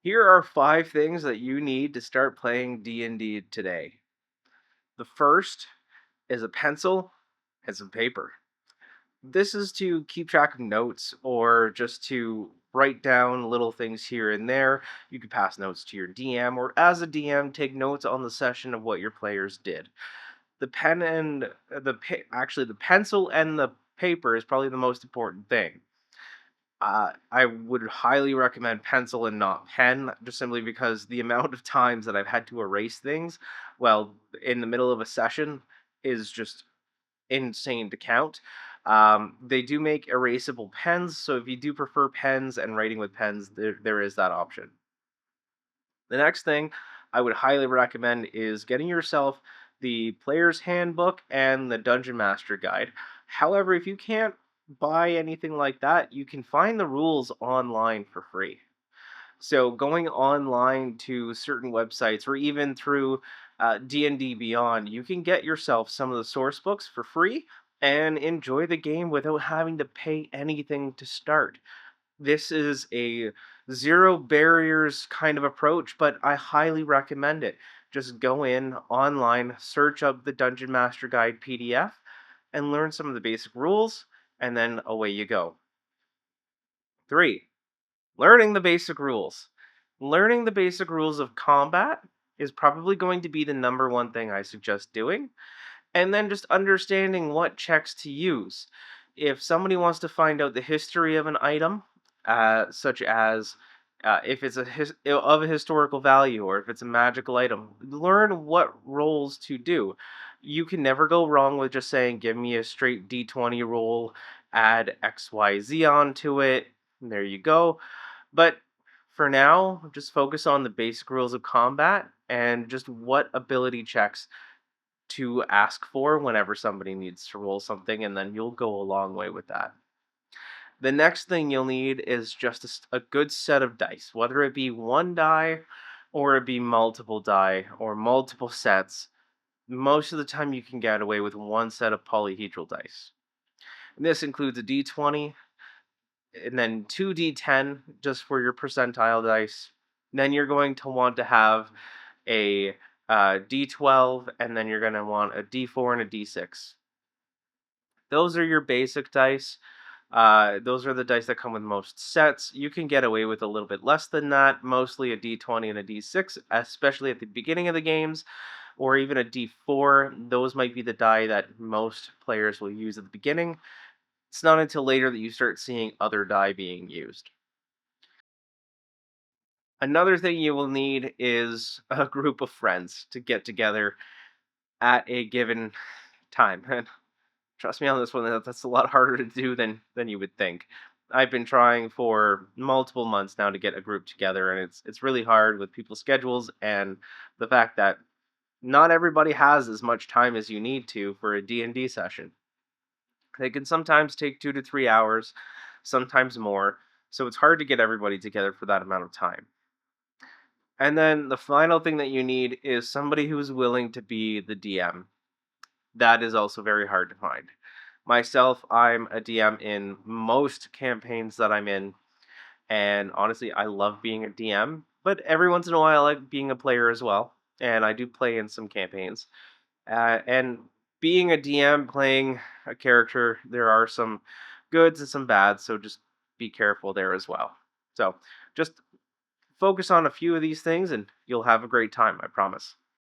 Here are 5 things that you need to start playing D&D today. The first is a pencil and some paper. This is to keep track of notes or just to write down little things here and there. You can pass notes to your DM, or as a DM, take notes on the session of what your players did. The pen and actually the pencil and the paper is probably the most important thing. I would highly recommend pencil and not pen, just simply because the amount of times that I've had to erase things, well, in the middle of a session, is just insane to count. They do make erasable pens, so if you do prefer pens and writing with pens, there is that option. The next thing I would highly recommend is getting yourself the player's handbook and the dungeon master guide. However, if you can't buy anything like that, you can find the rules online for free. So going online to certain websites or even through D&D Beyond, you can get yourself some of the source books for free and enjoy the game without having to pay anything to start. This is a zero barriers kind of approach, but I highly recommend it. Just go in online, search up the Dungeon Master Guide PDF, and learn some of the basic rules, and then away you go. 3. Learning the basic rules. Learning the basic rules of combat is probably going to be the number one thing I suggest doing, and then just understanding what checks to use. If somebody wants to find out the history of an item, such as if it's of a historical value or if it's a magical item, learn what rolls to do. You can never go wrong with just saying, "Give me a straight D20 roll, add XYZ onto it." And there you go. But for now, just focus on the basic rules of combat and just what ability checks to ask for whenever somebody needs to roll something, and then you'll go a long way with that. The next thing you'll need is just a good set of dice, whether it be one die or it be multiple die or multiple sets. Most of the time, you can get away with one set of polyhedral dice. And this includes a d20 and then two d10 just for your percentile dice. Then you're going to want to have a d12, and then you're going to want a d4 and a d6. Those are your basic dice. Those are the dice that come with most sets. You can get away with a little bit less than that, mostly a d20 and a d6, especially at the beginning of the games, or even a d4. Those might be the die that most players will use at the beginning. It's not until later that you start seeing other die being used. Another thing you will need is a group of friends to get together at a given time. And trust me on this one, that's a lot harder to do than you would think. I've been trying for multiple months now to get a group together, and it's really hard with people's schedules and the fact that not everybody has as much time as you need to for a D&D session. They can sometimes take 2 to 3 hours, sometimes more, so it's hard to get everybody together for that amount of time. And then the final thing that you need is somebody who is willing to be the DM. That is also very hard to find. Myself, I'm a DM in most campaigns that I'm in, and honestly, I love being a DM, but every once in a while, I like being a player as well, and I do play in some campaigns. And being a DM, playing a character, there are some goods and some bads, so just be careful there as well. So just focus on a few of these things, and you'll have a great time, I promise.